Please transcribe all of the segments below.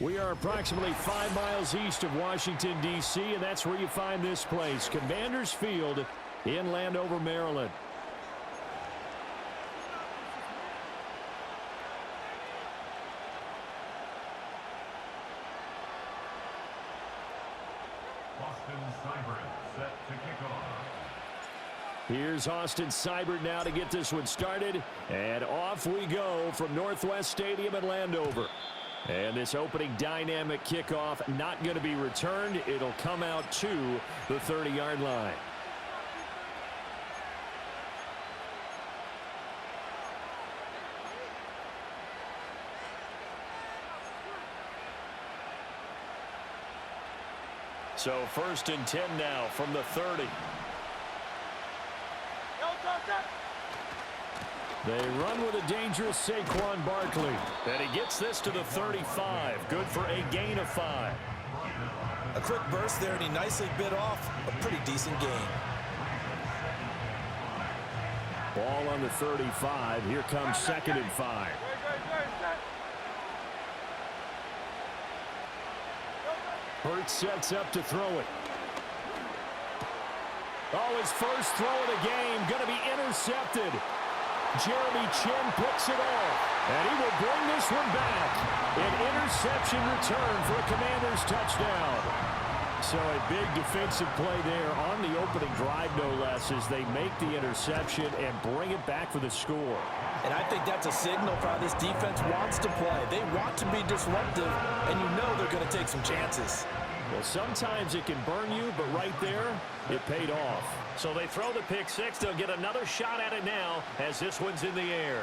We are approximately 5 miles east of Washington, D.C., and that's where you find this place, Commanders Field in Landover, Maryland. Here's Austin Seibert now to get this one started. And off we go from Northwest Stadium in Landover. And this opening dynamic kickoff not going to be returned. It'll come out to the 30-yard line. So 1st and 10 now from the 30. They run with a dangerous Saquon Barkley. And he gets this to the 35. Good for a gain of 5. A quick burst there, and he nicely bit off a pretty decent gain. Ball on the 35. Here comes 2nd and 5. Hurts sets up to throw it. Oh, his first throw of the game going to be intercepted. Jeremy Chin picks it off, and he will bring this one back. An interception return for a Commanders touchdown. So a big defensive play there on the opening drive, no less, as they make the interception and bring it back for the score. And I think that's a signal for how this defense wants to play. They want to be disruptive, and you know they're going to take some chances. Well, sometimes it can burn you, but right there, it paid off. So they throw the pick six. They'll get another shot at it now as this one's in the air.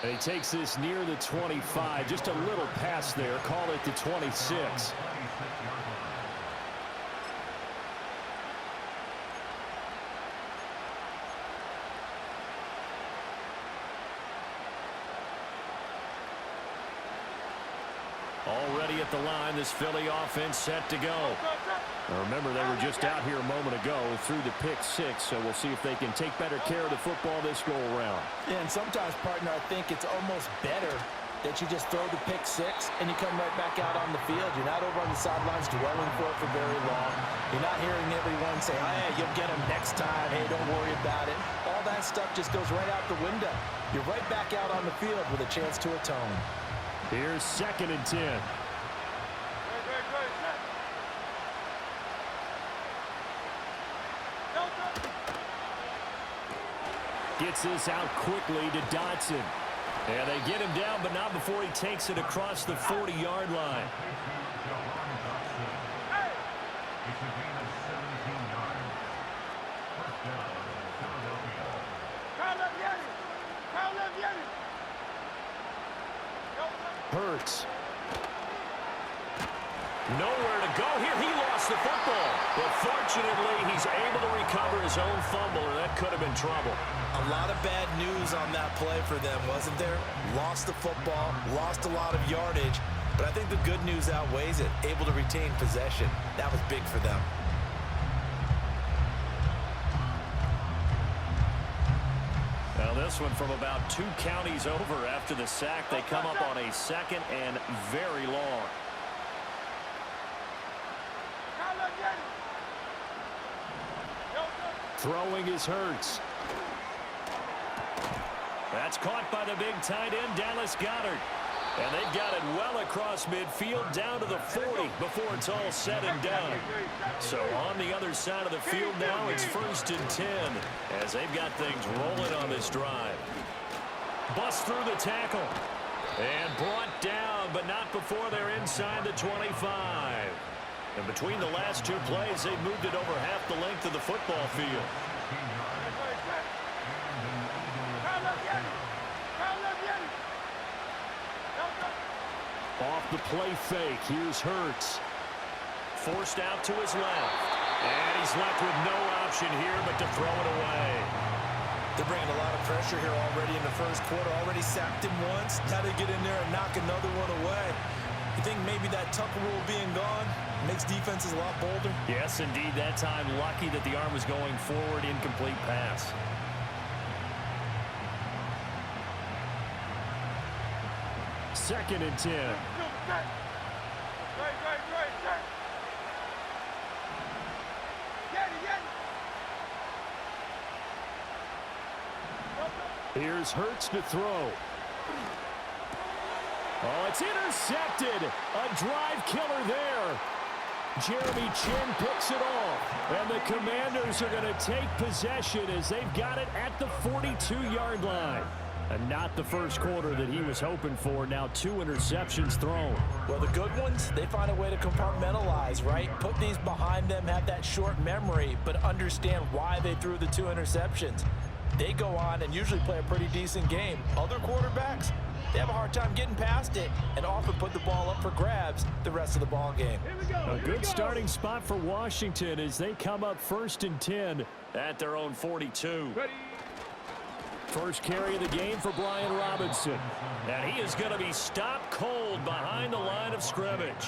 And he takes this near the 25. Just a little pass there. Call it the 26. Already at the line, this Philly offense set to go. Now remember, they were just out here a moment ago through the pick six, so we'll see if they can take better care of the football this go-around. Yeah, and sometimes, partner, I think it's almost better that you just throw the pick six and you come right back out on the field. You're not over on the sidelines dwelling for it for very long. You're not hearing everyone say, hey, you'll get him next time. Hey, don't worry about it. All that stuff just goes right out the window. You're right back out on the field with a chance to atone. Here's 2nd and 10. Gets this out quickly to Dotson. And they get him down, but not before he takes it across the 40-yard line. Hurts. Nowhere to go here. He lost the football. But fortunately, he's able to recover his own fumble, or that could have been trouble. A lot of bad news on that play for them, wasn't there? Lost the football, lost a lot of yardage, but I think the good news outweighs it. Able to retain possession. That was big for them. Now this one from about 2 counties over after the sack. They come up on a 2nd and very long. Throwing is Hurts. That's caught by the big tight end, Dallas Goedert. And they've got it well across midfield down to the 40 before it's all said and done. So on the other side of the field now, it's 1st and 10 as they've got things rolling on this drive. Bust through the tackle. And brought down, but not before they're inside the 25. And between the last 2 plays, they've moved it over half the length of the football field. Off the play fake, here's Hurts. Forced out to his left. And he's left with no option here but to throw it away. They're bringing a lot of pressure here already in the first quarter. Already sacked him once. Now they get in there and knock another one away. You think maybe that Tucker rule being gone makes defenses a lot bolder? Yes, indeed. That time, lucky that the arm was going forward, incomplete pass. 2nd and 10. Here's Hurts to throw. Oh, it's intercepted. A drive killer there. Jeremy Chin picks it off. And the Commanders are going to take possession as they've got it at the 42-yard line. And not the first quarter that he was hoping for. Now 2 interceptions thrown. Well, the good ones, they find a way to compartmentalize, right? Put these behind them, have that short memory, but understand why they threw the 2 interceptions. They go on and usually play a pretty decent game. Other quarterbacks, they have a hard time getting past it and often put the ball up for grabs the rest of the ball game. A good starting spot for Washington as they come up 1st and 10 at their own 42. First carry of the game for Brian Robinson. And he is going to be stopped cold behind the line of scrimmage.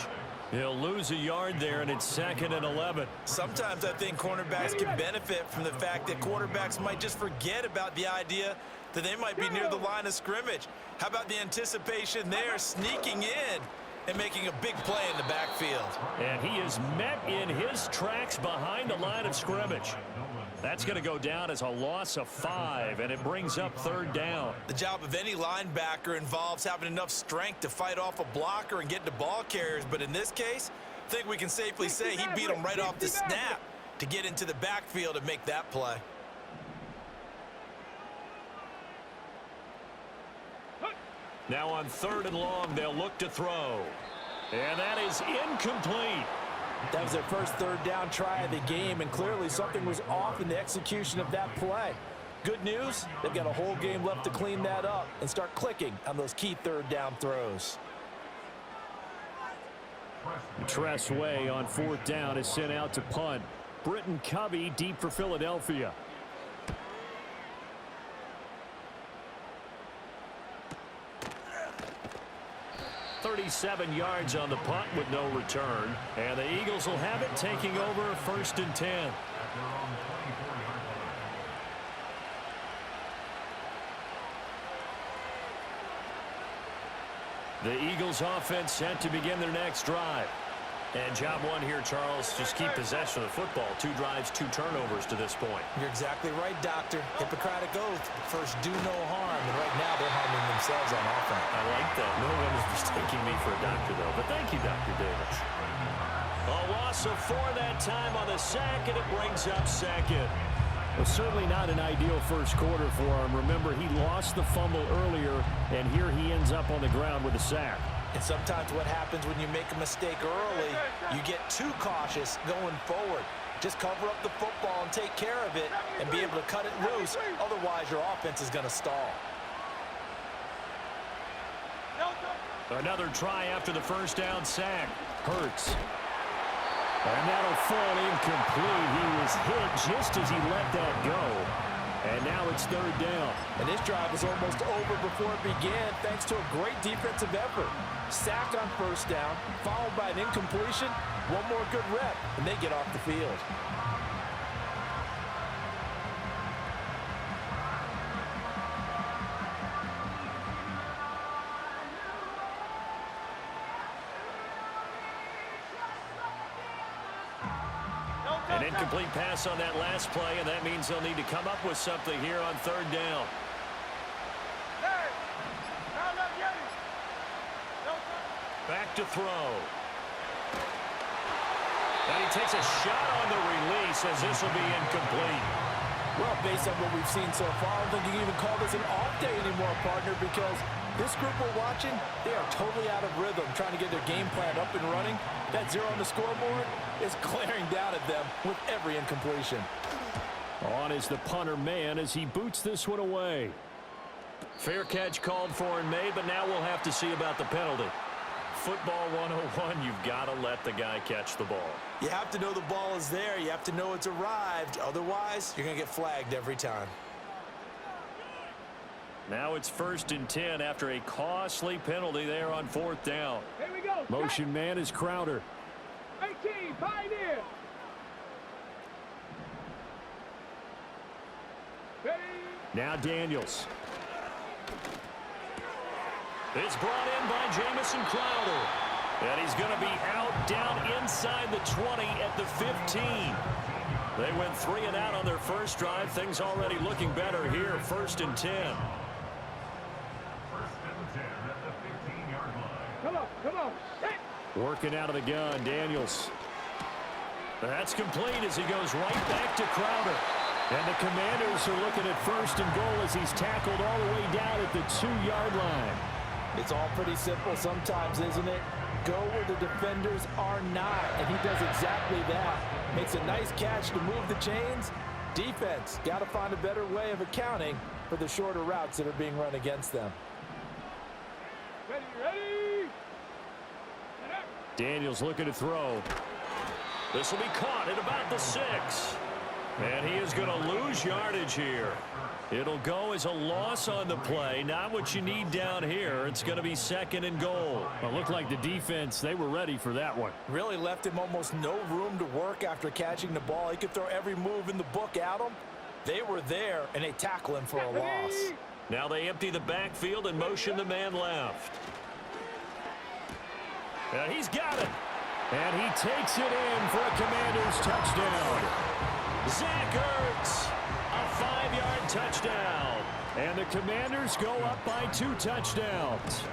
He'll lose a yard there, and it's 2nd and 11. Sometimes I think cornerbacks can benefit from the fact that quarterbacks might just forget about the idea that they might be near the line of scrimmage. How about the anticipation there, sneaking in and making a big play in the backfield? And he is met in his tracks behind the line of scrimmage. That's going to go down as a loss of 5, and it brings up 3rd down. The job of any linebacker involves having enough strength to fight off a blocker and get to ball carriers, but in this case, I think we can safely say he beat him right off the snap to get into the backfield and make that play. Now on 3rd and long, they'll look to throw. And that is incomplete. That was their first 3rd down try of the game, and clearly something was off in the execution of that play. Good news, they've got a whole game left to clean that up and start clicking on those key 3rd down throws. Tress Way on 4th down is sent out to punt. Britton Covey deep for Philadelphia. .37 yards on the punt with no return. And the Eagles will have it, taking over 1st and 10. The Eagles offense set to begin their next drive. And job 1 here, Charles, just keep possession of the football. 2 drives, 2 turnovers to this point. You're exactly right, Doctor. Hippocratic oath. First, do no harm. And right now, they're harming themselves on offense. I like that. No one is mistaking me for a doctor, though. But thank you, Dr. Davis. A loss of 4 that time on the sack, and it brings up 2nd. Well, certainly not an ideal first quarter for him. Remember, he lost the fumble earlier, and here he ends up on the ground with a sack. And sometimes what happens when you make a mistake early, you get too cautious going forward. Just cover up the football and take care of it and be able to cut it loose. Otherwise, your offense is going to stall. Another try after the first down sack. Hurts. And that'll fall incomplete. He was hit just as he let that go. And now it's 3rd down. And this drive was almost over before it began thanks to a great defensive effort. Sack on 1st down, followed by an incompletion. One more good rep, and they get off the field. An incomplete pass on that last play, and that means they'll need to come up with something here on 3rd down. Back to throw. And he takes a shot on the release as this will be incomplete. Well, based on what we've seen so far, I don't think you can even call this an off day anymore, partner, because this group we're watching, they are totally out of rhythm, trying to get their game plan up and running. That 0 on the scoreboard is glaring down at them with every incompletion. On is the punter man as he boots this one away. Fair catch called for and made, but now we'll have to see about the penalty. Football 101, you've got to let the guy catch the ball. You have to know the ball is there. You have to know it's arrived. Otherwise, you're going to get flagged every time. Now it's 1st and 10 after a costly penalty there on 4th down. Here we go. Motion man is Crowder. 18, Pioneer. Now Daniels. It's brought in by Jamison Crowder. And he's going to be out down inside the 20 at the 15. They went 3 and out on their first drive. Things already looking better here. 1st and 10. Come on. Hit. Working out of the gun, Daniels. That's complete as he goes right back to Crowder. And the Commanders are looking at 1st and goal as he's tackled all the way down at the 2-yard line. It's all pretty simple sometimes, isn't it? Go where the defenders are not, and he does exactly that. Makes a nice catch to move the chains. Defense got to find a better way of accounting for the shorter routes that are being run against them. Ready. Daniels looking to throw. This will be caught at about the 6. And he is going to lose yardage here. It'll go as a loss on the play. Not what you need down here. It's going to be 2nd and goal. Well, it looked like the defense, they were ready for that one. Really left him almost no room to work after catching the ball. He could throw every move in the book at him. They were there, and they tackle him for a loss. Now they empty the backfield and motion the man left. And he's got it. And he takes it in for a Commanders touchdown. Zach Ertz, a 5-yard touchdown. And the Commanders go up by 2 touchdowns.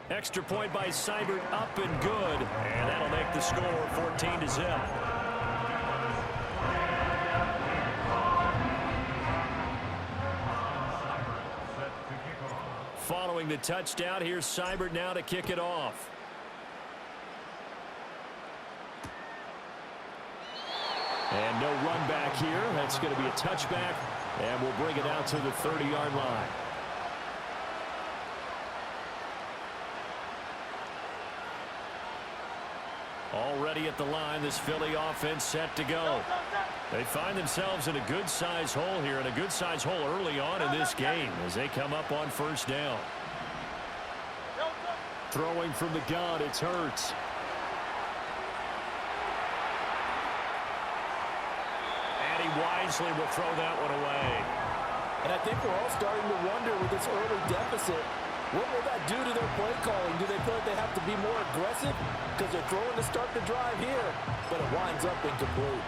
Extra point by Seibert, up and good. And that'll make the score 14-0. Following the touchdown, here's Seibert now to kick it off. And no run back here. That's going to be a touchback, and we'll bring it out to the 30-yard line. Already at the line, this Philly offense set to go. They find themselves in a good-sized hole here, and a good-sized hole early on in this game as they come up on 1st down. Throwing from the gun, it's Hurts. And he wisely will throw that one away. And I think we're all starting to wonder with this early deficit, what will that do to their play calling? Do they feel like they have to be more aggressive? Because they're throwing to start the drive here, but it winds up incomplete.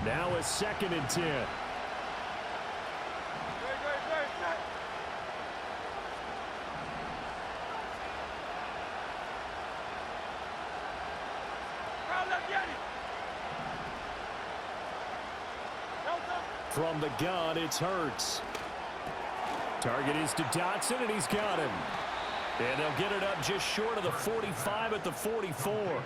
Now a 2nd and 10. From the gun, it's Hurts. Target is to Dotson, and he's got him. And they'll get it up just short of the 45 at the 44.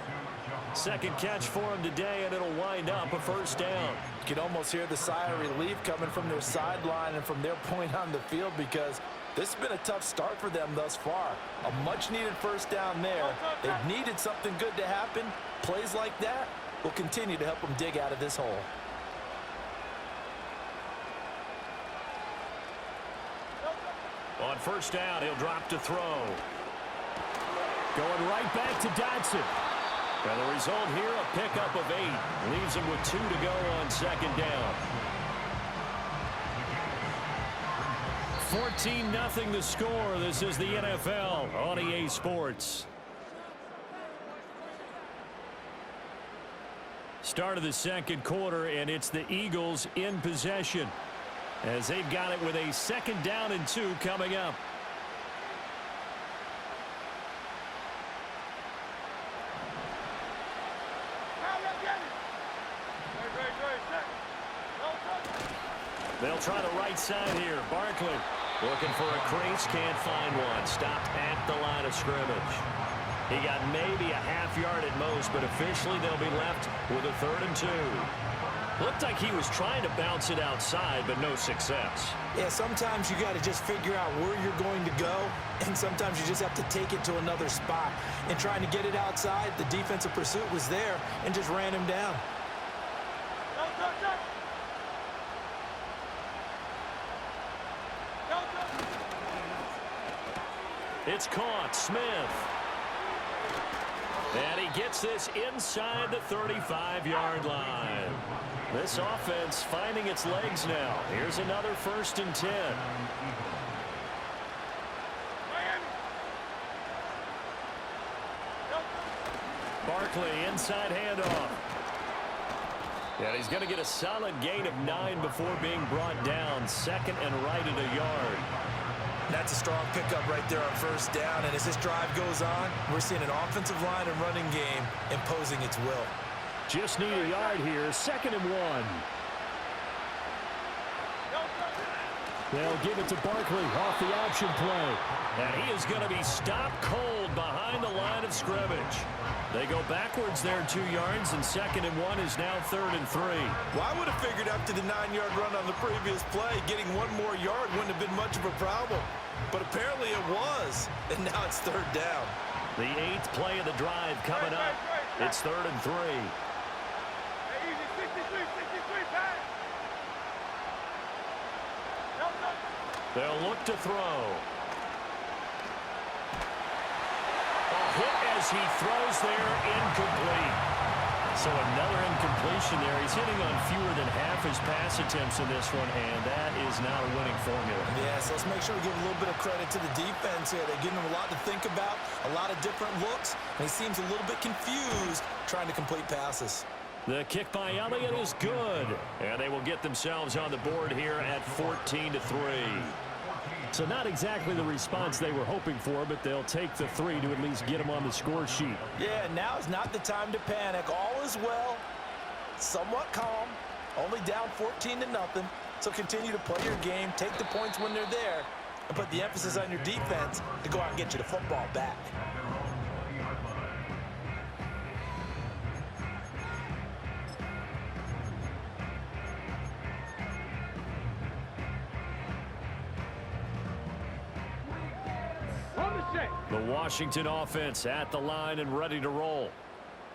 Second catch for him today, and it'll wind up a 1st down. You can almost hear the sigh of relief coming from their sideline and from their point on the field, because this has been a tough start for them thus far. A much-needed 1st down there. They've needed something good to happen. Plays like that will continue to help them dig out of this hole. On 1st down, he'll drop to throw. Going right back to Dotson. And the result here, a pickup of 8. Leaves him with 2 to go on 2nd down. 14-0 the score. This is the NFL on EA Sports. Start of the 2nd quarter, and it's the Eagles in possession, as they've got it with a 2nd down and 2 coming up. They'll try the right side here. Barkley looking for a crease, can't find one. Stopped at the line of scrimmage. He got maybe a half-yard at most, but officially they'll be left with a 3rd and 2. Looked like he was trying to bounce it outside, but no success. Yeah, sometimes you got to just figure out where you're going to go, and sometimes you just have to take it to another spot. And trying to get it outside, the defensive pursuit was there and just ran him down. It's caught. Smith. And he gets this inside the 35-yard line. This offense finding its legs now. Here's another 1st and 10. Barkley inside handoff. And he's going to get a solid gain of 9 before being brought down. 2nd and right at a yard. That's a strong pickup right there on 1st down. And as this drive goes on, we're seeing an offensive line and running game imposing its will. Just need a yard here. 2nd and 1. They'll give it to Barkley off the option play. And he is going to be stopped cold behind the line of scrimmage. They go backwards there 2 yards, and 2nd and 1 is now 3rd and 3. Well, I would have figured after the 9-yard run on the previous play, getting 1 more yard wouldn't have been much of a problem. But apparently it was, and now it's 3rd down. The 8th play of the drive coming up. It's 3rd and 3. They'll look to throw. A hit as he throws there, incomplete. So another incompletion there. He's hitting on fewer than half his pass attempts in this one, and that is not a winning formula. Yeah, so let's make sure we give a little bit of credit to the defense here. They're giving him a lot to think about, a lot of different looks, and he seems a little bit confused trying to complete passes. The kick by Elliott is good, and they will get themselves on the board here at 14-3. So not exactly the response they were hoping for, but they'll take the 3 to at least get them on the score sheet. Yeah, now is not the time to panic. All is well, somewhat calm, only down 14-0. So continue to play your game, take the points when they're there, and put the emphasis on your defense to go out and get you the football back. The Washington offense at the line and ready to roll.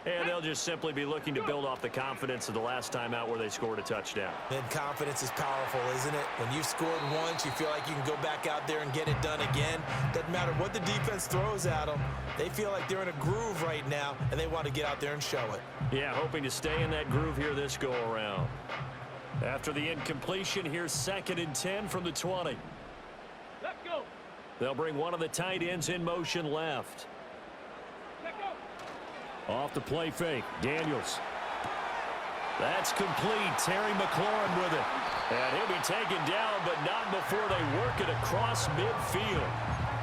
And they'll just simply be looking to build off the confidence of the last time out where they scored a touchdown. And confidence is powerful, isn't it? When you've scored once, you feel like you can go back out there and get it done again. Doesn't matter what the defense throws at them. They feel like they're in a groove right now, and they want to get out there and show it. Yeah, hoping to stay in that groove here this go-around. After the incompletion, here's 2nd and 10 from the 20. Let's go. They'll bring one of the tight ends in motion left. Let's go. Off the play fake, Daniels. That's complete. Terry McLaurin with it. And he'll be taken down, but not before they work it across midfield.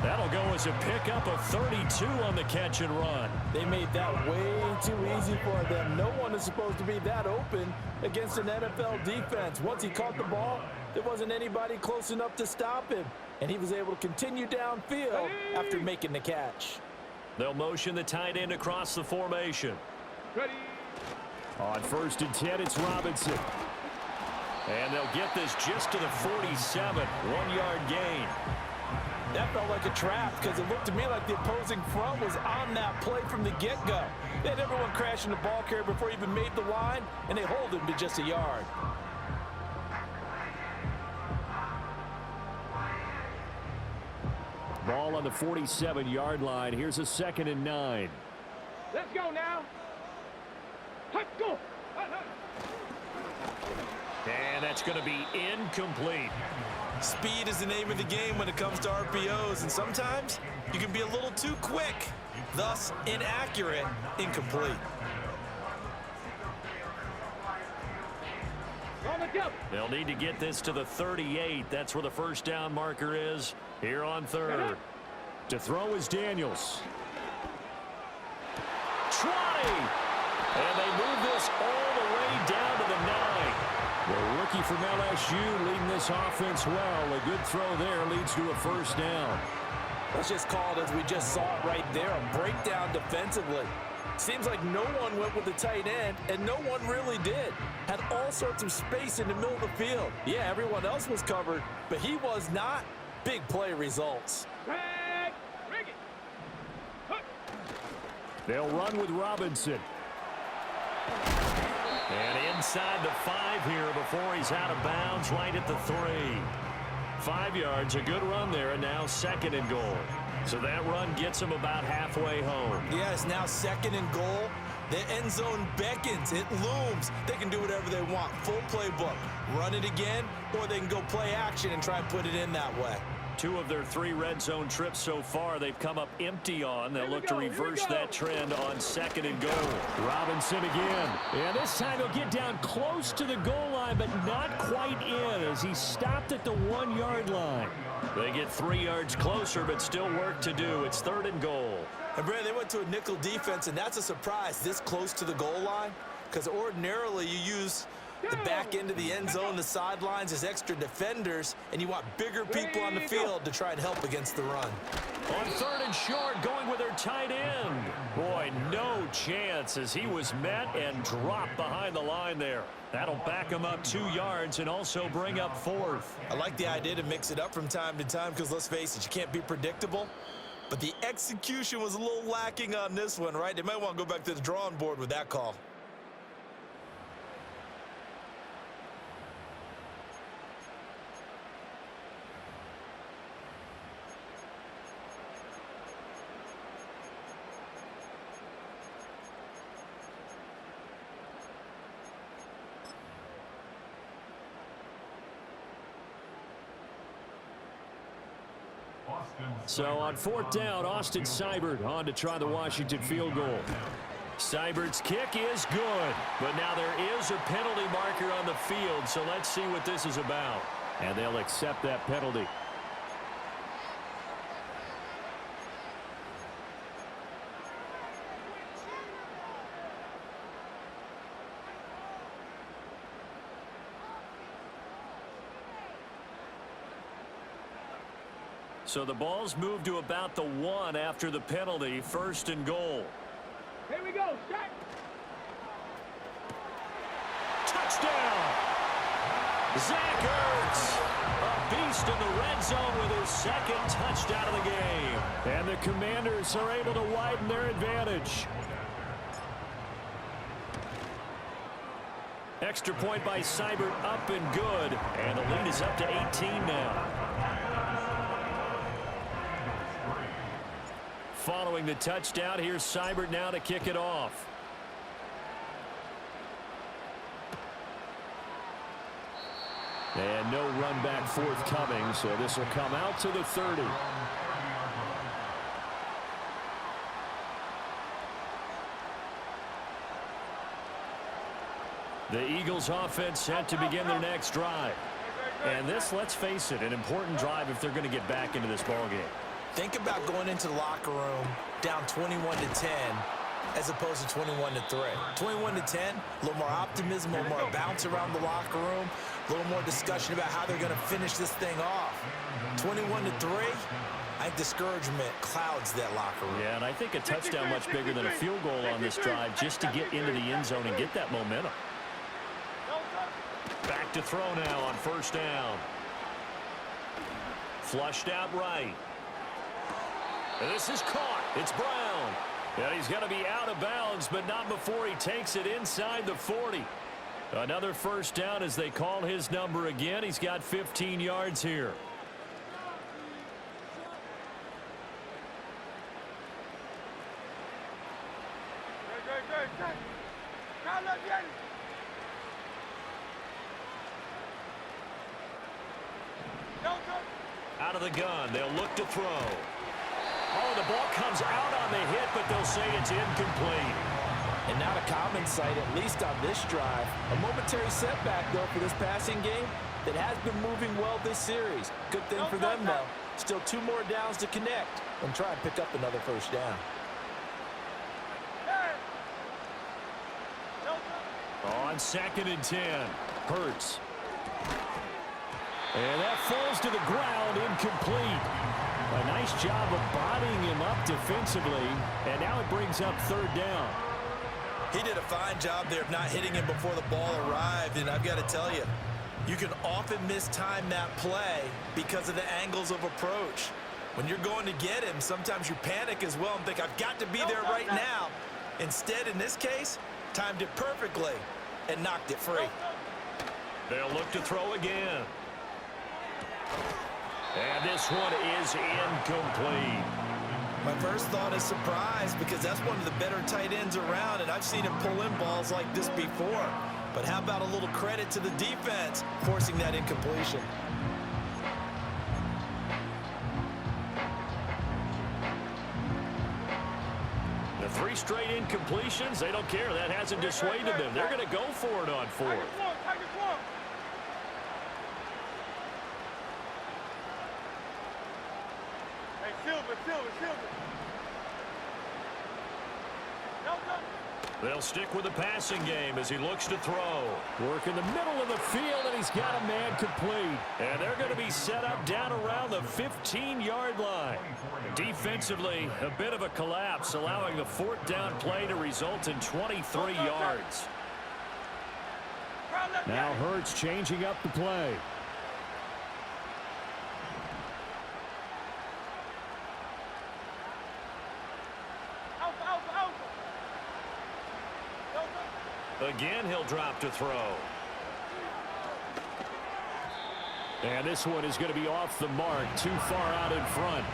That'll go as a pickup of 32 on the catch and run. They made that way too easy for them. No one is supposed to be that open against an NFL defense. Once he caught the ball, there wasn't anybody close enough to stop him. And he was able to continue downfield after making the catch. They'll motion the tight end across the formation. Ready. On 1st and 10, it's Robinson. And they'll get this just to the 47. 1-yard gain. That felt like a trap because it looked to me like the opposing front was on that play from the get-go. They had everyone crashing the ball carrier before he even made the line, and they hold him to just a yard. Ball on the 47-yard line. Here's a 2nd and 9. Let's go now. Let's go. And that's going to be incomplete. Speed is the name of the game when it comes to RPOs, and sometimes you can be a little too quick, thus inaccurate, incomplete. They'll need to get this to the 38. That's where the 1st down marker is here on 3rd. To throw is Daniels. 20. And they move this all the way down to the 9. The rookie from LSU leading this offense well. A good throw there leads to a 1st down. Let's just call it as we just saw it right there, a breakdown defensively. Seems like no one went with the tight end, and no one really did. Had all sorts of space in the middle of the field. Yeah, everyone else was covered, but he was not. Big play results. They'll run with Robinson. And inside the 5 here before he's out of bounds right at the 3. 5 yards, a good run there, and now 2nd and goal. So that run gets him about halfway home. Yeah, it's now 2nd and goal. The end zone beckons. It looms. They can do whatever they want. Full playbook. Run it again, or they can go play action and try and put it in that way. 2 of their 3 red zone trips so far, they've come up empty on. They'll look to reverse that trend on 2nd and goal. Robinson again. And this time he'll get down close to the goal line, but not quite in as he stopped at the 1-yard line. They get 3 yards closer, but still work to do. It's 3rd and goal. And, Brad, they went to a nickel defense, and that's a surprise this close to the goal line, because ordinarily you use the back end of the end zone, the sidelines as extra defenders, and you want bigger people on the field to try and help against the run. On 3rd and short, going with their tight end. Boy, no chance as he was met and dropped behind the line there. That'll back him up 2 yards and also bring up 4th. I like the idea to mix it up from time to time because, let's face it, you can't be predictable. But the execution was a little lacking on this one, right? They might want to go back to the drawing board with that call. So on 4th down, Austin Seibert on to try the Washington field goal. Seibert's kick is good, but now there is a penalty marker on the field, so let's see what this is about. And they'll accept that penalty. So the ball's moved to about the 1 after the penalty, 1st and goal. Here we go. Set. Touchdown! Zach Ertz, a beast in the red zone with his 2nd touchdown of the game. And the Commanders are able to widen their advantage. Extra point by Seibert, up and good. And the lead is up to 18 now. Following the touchdown, here's Seibert now to kick it off. And no run back forthcoming, so this will come out to the 30. The Eagles offense set to begin their next drive. And this, let's face it, an important drive if they're going to get back into this ballgame. Think about going into the locker room down 21-10 as opposed to 21-3. 21-10, a little more optimism, a little more bounce around the locker room, a little more discussion about how they're going to finish this thing off. 21-3, I think discouragement clouds that locker room. Yeah, and I think a touchdown much bigger than a field goal on this drive just to get into the end zone and get that momentum. Back to throw now on 1st down. Flushed out right. This is caught. It's Brown. And he's going to be out of bounds, but not before he takes it inside the 40. Another 1st down as they call his number again. He's got 15 yards here. Out of the gun. They'll look to throw. Oh, the ball comes out on the hit, but they'll say it's incomplete. And not a common sight, at least on this drive. A momentary setback, though, for this passing game that has been moving well this series. Good thing for them, though. Still 2 more downs to connect and try and pick up another 1st down. On 2nd and 10, Hurts. And that falls to the ground, incomplete. A nice job of bodying him up defensively, and now it brings up 3rd down. He did a fine job there of not hitting him before the ball arrived, and I've got to tell you, you can often mistime that play because of the angles of approach. When you're going to get him, sometimes you panic as well and think, I've got to be there right now. Instead, in this case, timed it perfectly and knocked it free. They'll look to throw again. And this one is incomplete. My first thought is surprise because that's one of the better tight ends around, and I've seen him pull in balls like this before. But how about a little credit to the defense forcing that incompletion? The 3 straight incompletions, they don't care. That hasn't dissuaded them. They're going to go for it on 4th. Hey, Silver. They'll stick with the passing game as he looks to throw. Work in the middle of the field, and he's got a man complete. And they're going to be set up down around the 15-yard line. Defensively, a bit of a collapse, allowing the 4th down play to result in 23 yards. Now Hurts changing up the play. Again, he'll drop to throw. And this one is going to be off the mark, too far out in front.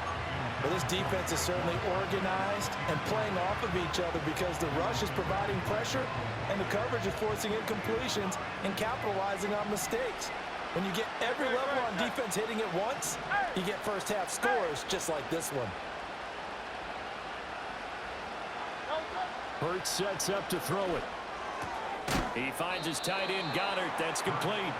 Well, this defense is certainly organized and playing off of each other because the rush is providing pressure and the coverage is forcing incompletions and capitalizing on mistakes. When you get every level on defense hitting it once, you get first half scores just like this one. Hurts sets up to throw it. He finds his tight end, Goddard. That's complete.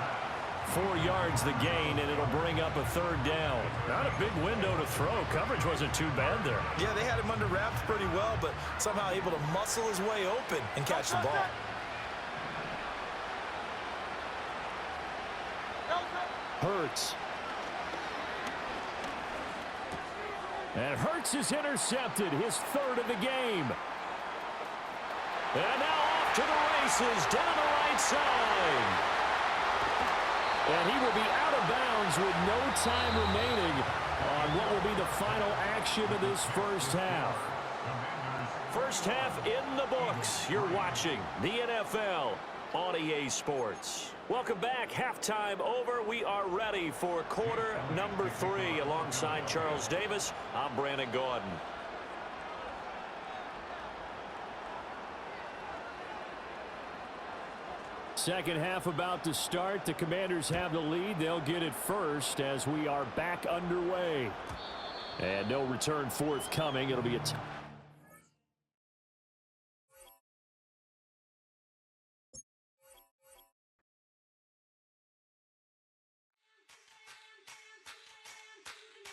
4 yards the gain, and it'll bring up a 3rd down. Not a big window to throw. Coverage wasn't too bad there. Yeah, they had him under wraps pretty well, but somehow able to muscle his way open and catch the ball. Hurts. And Hurts is intercepted, his 3rd of the game. And now off to the races down the right side. And he will be out of bounds with no time remaining on what will be the final action of this first half. First half in the books. You're watching the NFL on EA Sports. Welcome back. Halftime over. We are ready for quarter number 3. Alongside Charles Davis, I'm Brandon Gordon. Second half about to start. The Commanders have the lead. They'll get it first as we are back underway. And no return forthcoming. It'll be a